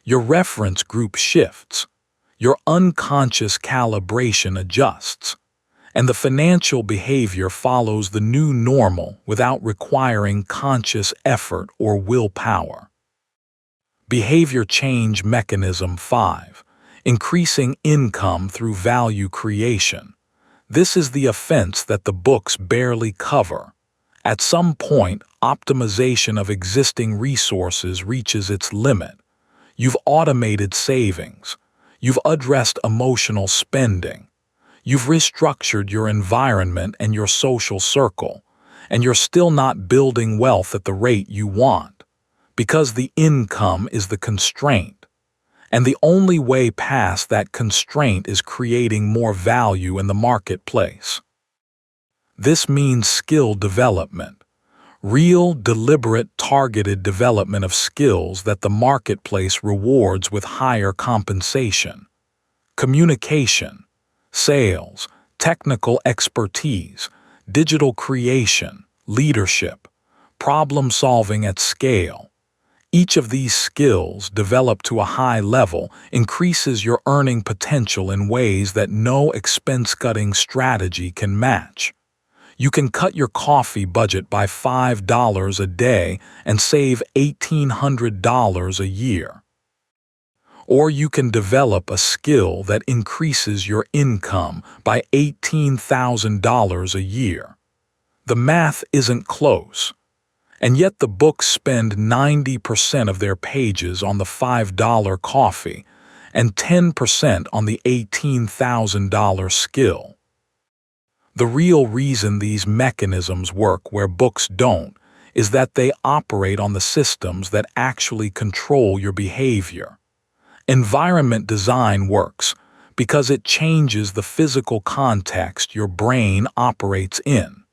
Your reference group shifts. Your unconscious calibration adjusts. And the financial behavior follows the new normal without requiring conscious effort or willpower. Behavior Change Mechanism 5. Increasing income through value creation. This is the offense that the books barely cover. At some point, optimization of existing resources reaches its limit. You've automated savings. You've addressed emotional spending. You've restructured your environment and your social circle, and you're still not building wealth at the rate you want, because the income is the constraint. And the only way past that constraint is creating more value in the marketplace. This means skill development, real, deliberate, targeted development of skills that the marketplace rewards with higher compensation. Communication, sales, technical expertise, digital creation, leadership, problem-solving at scale. Each of these skills, developed to a high level, increases your earning potential in ways that no expense-cutting strategy can match. You can cut your coffee budget by $5 a day and save $1,800 a year. Or you can develop a skill that increases your income by $18,000 a year. The math isn't close. And yet the books spend 90% of their pages on the $5 coffee and 10% on the $18,000 skill. The real reason these mechanisms work where books don't is that they operate on the systems that actually control your behavior. Environment design works because it changes the physical context your brain operates in.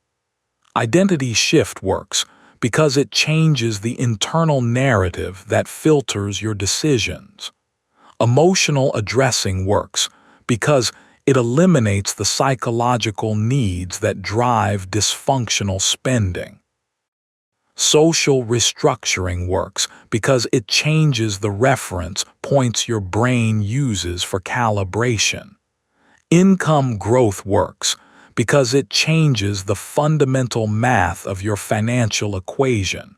Identity shift works because it changes the internal narrative that filters your decisions. Emotional addressing works because it eliminates the psychological needs that drive dysfunctional spending. Social restructuring works because it changes the reference points your brain uses for calibration. Income growth works because it changes the fundamental math of your financial equation.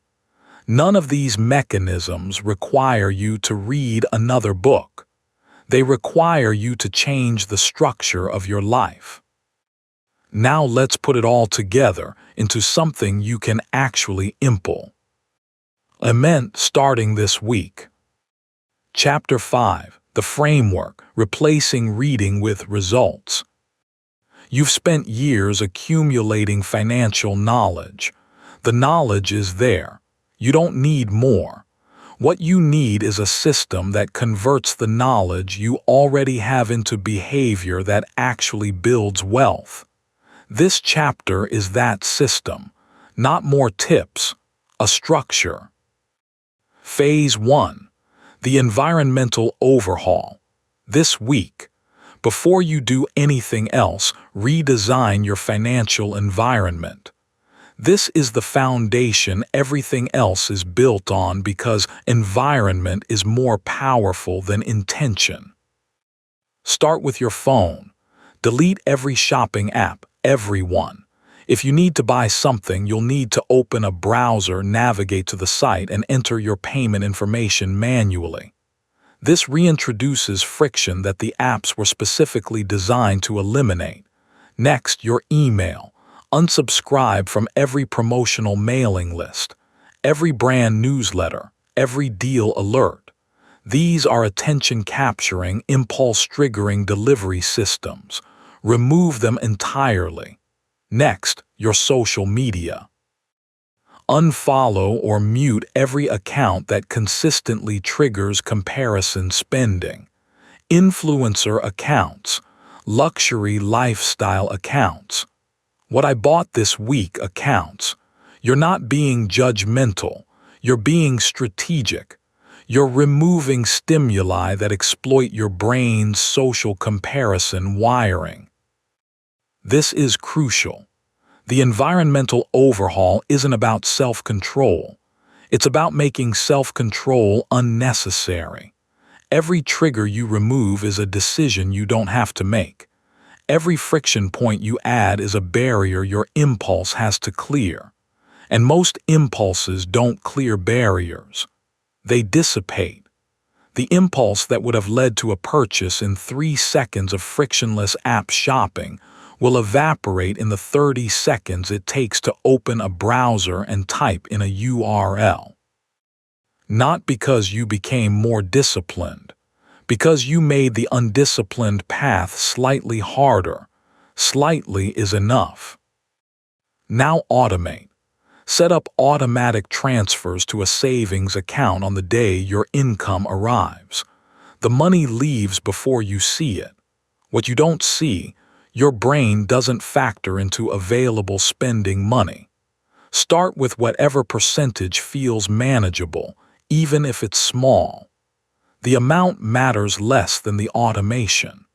None of these mechanisms require you to read another book. They require you to change the structure of your life. Now let's put it all together into something you can actually implement starting this week. Chapter 5. The Framework, Replacing Reading with Results. You've spent years accumulating financial knowledge. The knowledge is there. You don't need more. What you need is a system that converts the knowledge you already have into behavior that actually builds wealth. This chapter is that system, not more tips, a structure. Phase 1. The Environmental Overhaul. This week, before you do anything else, redesign your financial environment. This is the foundation everything else is built on because environment is more powerful than intention. Start with your phone. Delete every shopping app, Everyone. If you need to buy something, you'll need to open a browser, navigate to the site, and enter your payment information manually. This reintroduces friction that the apps were specifically designed to eliminate. Next, your email. Unsubscribe from every promotional mailing list, every brand newsletter, every deal alert. These are attention-capturing, impulse-triggering delivery systems. Remove them entirely. Next, your social media. Unfollow or mute every account that consistently triggers comparison spending. Influencer accounts, luxury lifestyle accounts, what I bought this week accounts. You're not being judgmental, you're being strategic. You're removing stimuli that exploit your brain's social comparison wiring. This is crucial. The environmental overhaul isn't about self-control. It's about making self-control unnecessary. Every trigger you remove is a decision you don't have to make. Every friction point you add is a barrier your impulse has to clear. And most impulses don't clear barriers. They dissipate. The impulse that would have led to a purchase in 3 seconds of frictionless app shopping will evaporate in the 30 seconds it takes to open a browser and type in a URL. Not because you became more disciplined, because you made the undisciplined path slightly harder. Slightly is enough. Now automate. Set up automatic transfers to a savings account on the day your income arrives. The money leaves before you see it. What you don't see, your brain doesn't factor into available spending money. Start with whatever percentage feels manageable, even if it's small. The amount matters less than the automation.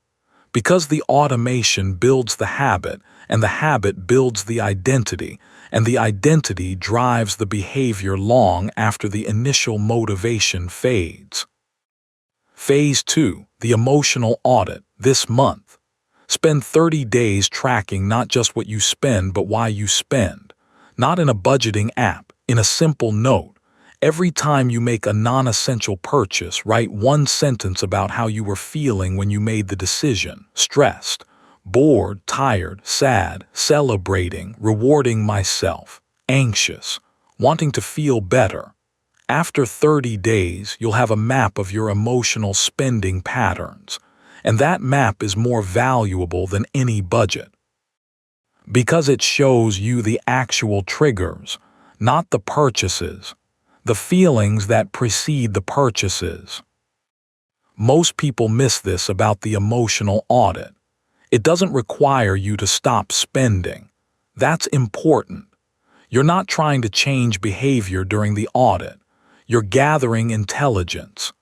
Because the automation builds the habit, and the habit builds the identity, and the identity drives the behavior long after the initial motivation fades. Phase 2, the emotional audit, this month. Spend 30 days tracking not just what you spend, but why you spend. Not in a budgeting app, in a simple note. Every time you make a non-essential purchase, write 1 sentence about how you were feeling when you made the decision. Stressed, bored, tired, sad, celebrating, rewarding myself, anxious, wanting to feel better. After 30 days, you'll have a map of your emotional spending patterns. And that map is more valuable than any budget. Because it shows you the actual triggers, not the purchases, the feelings that precede the purchases. Most people miss this about the emotional audit. It doesn't require you to stop spending. That's important. You're not trying to change behavior during the audit. You're gathering intelligence.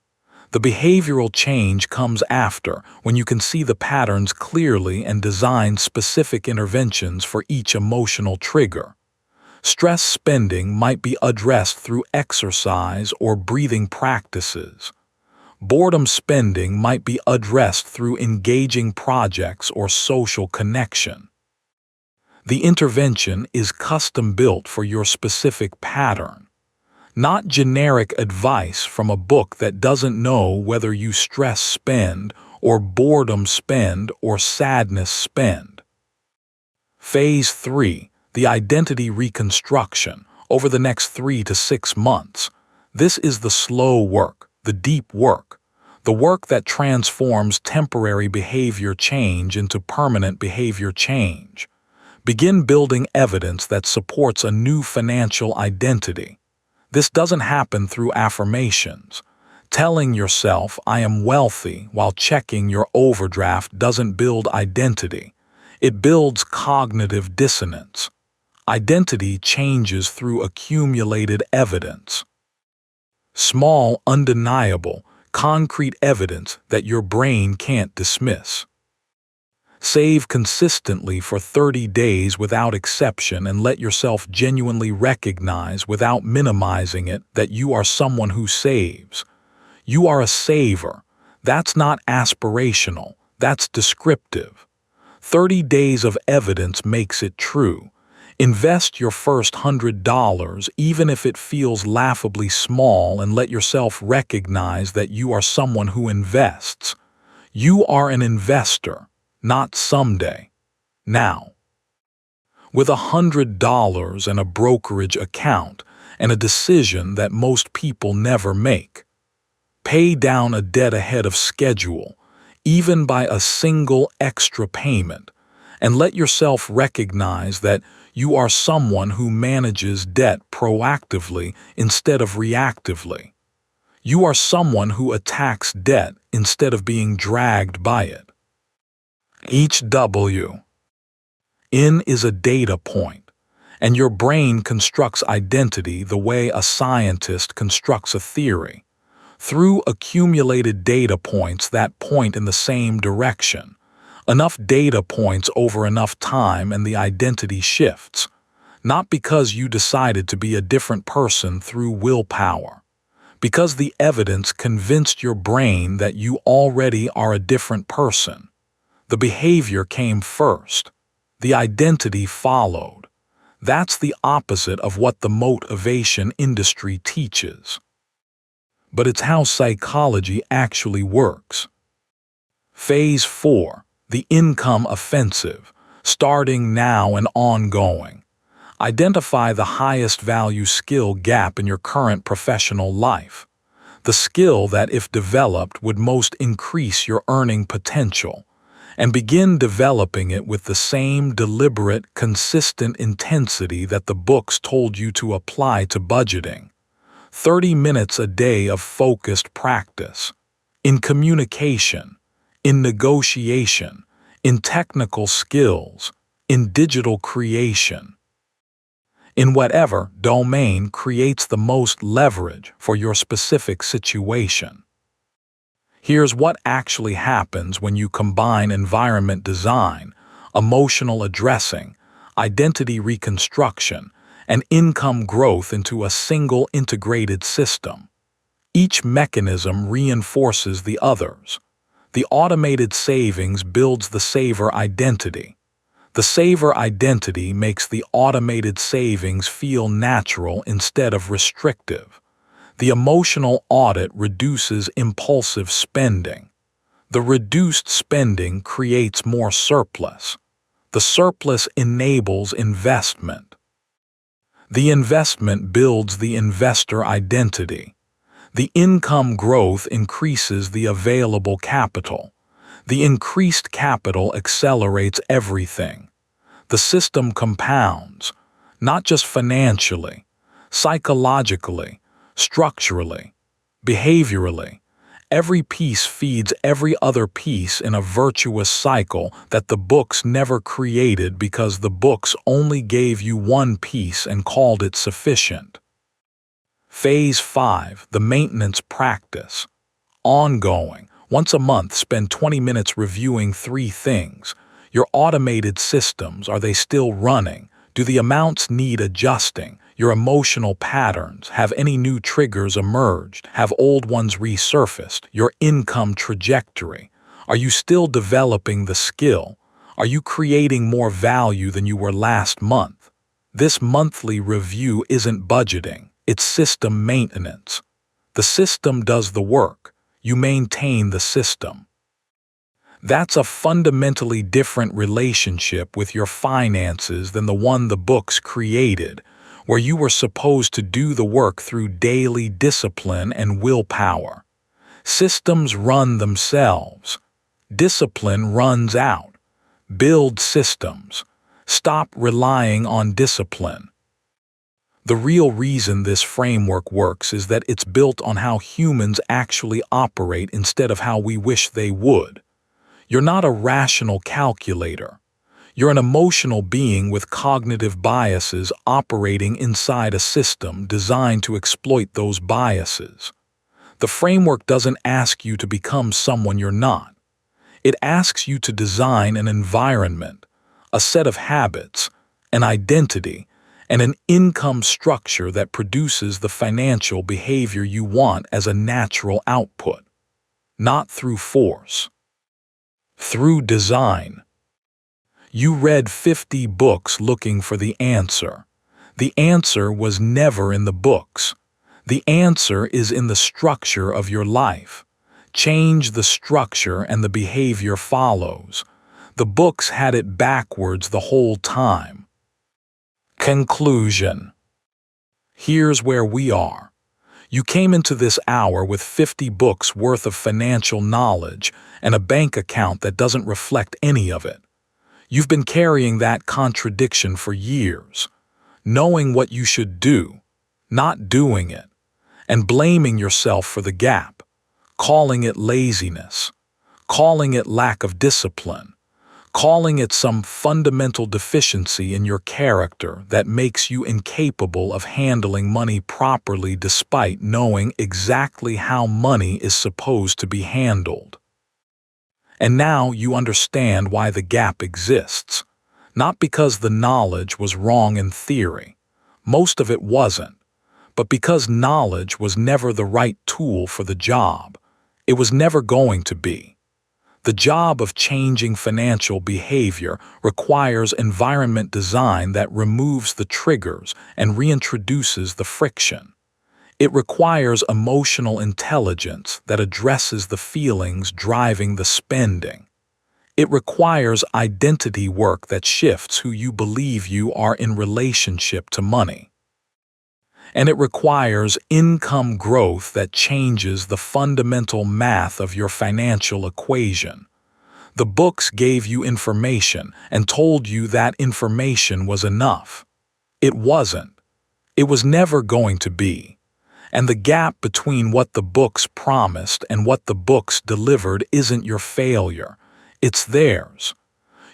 The behavioral change comes after, when you can see the patterns clearly and design specific interventions for each emotional trigger. Stress spending might be addressed through exercise or breathing practices. Boredom spending might be addressed through engaging projects or social connection. The intervention is custom-built for your specific pattern. Not generic advice from a book that doesn't know whether you stress spend or boredom spend or sadness spend. Phase 3, the identity reconstruction, over the next 3 to 6 months. This is the slow work, the deep work, the work that transforms temporary behavior change into permanent behavior change. Begin building evidence that supports a new financial identity. This doesn't happen through affirmations. Telling yourself, "I am wealthy," while checking your overdraft doesn't build identity. It builds cognitive dissonance. Identity changes through accumulated evidence. Small, undeniable, concrete evidence that your brain can't dismiss. Save consistently for 30 days without exception and let yourself genuinely recognize without minimizing it that you are someone who saves. You are a saver. That's not aspirational. That's descriptive. 30 days of evidence makes it true. Invest your first $100, even if it feels laughably small, and let yourself recognize that you are someone who invests. You are an investor, not someday. Now. With $100 and a brokerage account and a decision that most people never make. Pay down a debt ahead of schedule, even by a single extra payment, and let yourself recognize that you are someone who manages debt proactively instead of reactively. You are someone who attacks debt instead of being dragged by it. Each W in is a data point, and your brain constructs identity the way a scientist constructs a theory, through accumulated data points that point in the same direction. Enough data points over enough time and the identity shifts, not because you decided to be a different person through willpower, because the evidence convinced your brain that you already are a different person. The behavior came first. The identity followed. That's the opposite of what the motivation industry teaches. But it's how psychology actually works. Phase 4, the income offensive, starting now and ongoing. Identify the highest value skill gap in your current professional life. The skill that, if developed, would most increase your earning potential. And begin developing it with the same deliberate, consistent intensity that the books told you to apply to budgeting. 30 minutes a day of focused practice. In communication, in negotiation, in technical skills, in digital creation. In whatever domain creates the most leverage for your specific situation. Here's what actually happens when you combine environment design, emotional addressing, identity reconstruction, and income growth into a single integrated system. Each mechanism reinforces the others. The automated savings builds the saver identity. The saver identity makes the automated savings feel natural instead of restrictive. The emotional audit reduces impulsive spending. The reduced spending creates more surplus. The surplus enables investment. The investment builds the investor identity. The income growth increases the available capital. The increased capital accelerates everything. The system compounds, not just financially, psychologically, structurally, behaviorally. Every piece feeds every other piece in a virtuous cycle that the books never created because the books only gave you one piece and called it sufficient. Phase 5, the maintenance practice. Ongoing. Once a month, spend 20 minutes reviewing 3 things. Your automated systems, are they still running? Do the amounts need adjusting? Your emotional patterns, have any new triggers emerged? Have old ones resurfaced? Your income trajectory. Are you still developing the skill? Are you creating more value than you were last month? This monthly review isn't budgeting, it's system maintenance. The system does the work. You maintain the system. That's a fundamentally different relationship with your finances than the one the books created, where you were supposed to do the work through daily discipline and willpower. Systems run themselves. Discipline runs out. Build systems. Stop relying on discipline. The real reason this framework works is that it's built on how humans actually operate instead of how we wish they would. You're not a rational calculator. You're an emotional being with cognitive biases operating inside a system designed to exploit those biases. The framework doesn't ask you to become someone you're not. It asks you to design an environment, a set of habits, an identity, and an income structure that produces the financial behavior you want as a natural output. Not through force. Through design. You read 50 books looking for the answer. The answer was never in the books. The answer is in the structure of your life. Change the structure and the behavior follows. The books had it backwards the whole time. Conclusion. Here's where we are. You came into this hour with 50 books worth of financial knowledge and a bank account that doesn't reflect any of it. You've been carrying that contradiction for years, knowing what you should do, not doing it, and blaming yourself for the gap, calling it laziness, calling it lack of discipline, calling it some fundamental deficiency in your character that makes you incapable of handling money properly despite knowing exactly how money is supposed to be handled. And now you understand why the gap exists. Not because the knowledge was wrong in theory. Most of it wasn't. But because knowledge was never the right tool for the job. It was never going to be. The job of changing financial behavior requires environment design that removes the triggers and reintroduces the friction. It requires emotional intelligence that addresses the feelings driving the spending. It requires identity work that shifts who you believe you are in relationship to money. And it requires income growth that changes the fundamental math of your financial equation. The books gave you information and told you that information was enough. It wasn't. It was never going to be. And the gap between what the books promised and what the books delivered isn't your failure. It's theirs.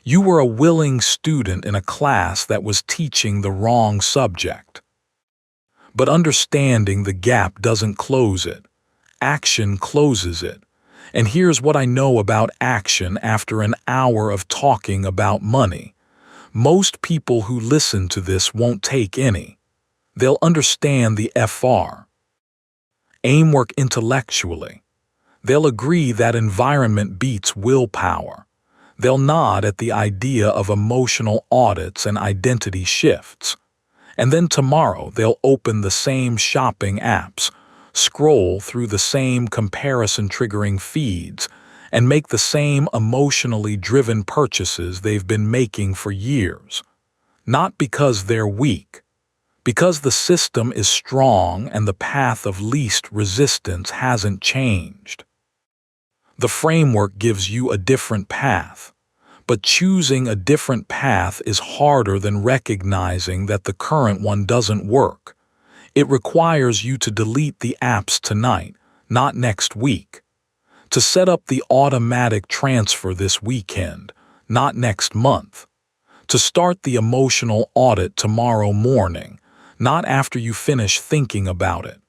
You were a willing student in a class that was teaching the wrong subject. But understanding the gap doesn't close it. Action closes it. And here's what I know about action after an hour of talking about money. Most people who listen to this won't take any. They'll understand the FR. Aim work intellectually. They'll agree that environment beats willpower. They'll nod at the idea of emotional audits and identity shifts. And then tomorrow they'll open the same shopping apps, scroll through the same comparison-triggering feeds, and make the same emotionally driven purchases they've been making for years. Not because they're weak, because the system is strong and the path of least resistance hasn't changed. The framework gives you a different path. But choosing a different path is harder than recognizing that the current one doesn't work. It requires you to delete the apps tonight, not next week. To set up the automatic transfer this weekend, not next month. To start the emotional audit tomorrow morning, not after you finish thinking about it.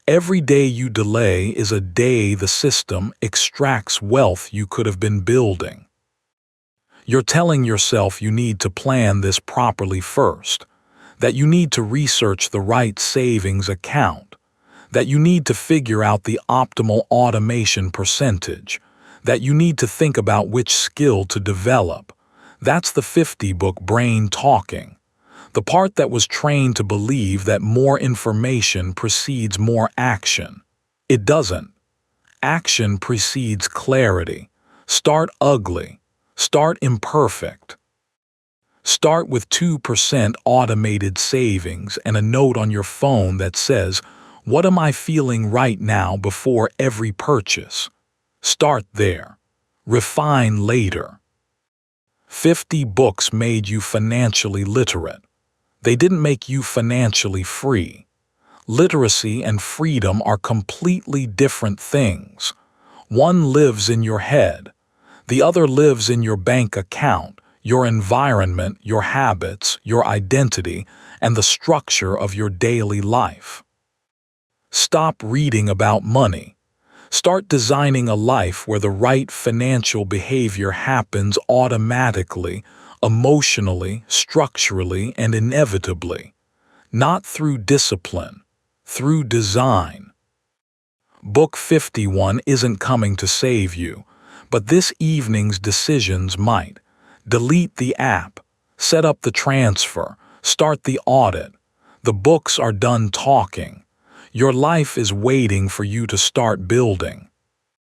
Every day you delay is a day the system extracts wealth you could have been building. You're telling yourself you need to plan this properly first, that you need to research the right savings account, that you need to figure out the optimal automation percentage, that you need to think about which skill to develop. That's the 50-book brain talking, the part that was trained to believe that more information precedes more action. It doesn't. Action precedes clarity. Start ugly. Start imperfect. Start with 2% automated savings and a note on your phone that says, "What am I feeling right now before every purchase?" Start there. Refine later. 50 books made you financially literate. They didn't make you financially free. Literacy and freedom are completely different things. One lives in your head. The other lives in your bank account, your environment, your habits, your identity, and the structure of your daily life. Stop reading about money. Start designing a life where the right financial behavior happens automatically, emotionally, structurally, and inevitably. Not through discipline, through design. Book 51 isn't coming to save you. But this evening's decisions might. Delete the app. Set up the transfer. Start the audit. The books are done talking. Your life is waiting for you to start building.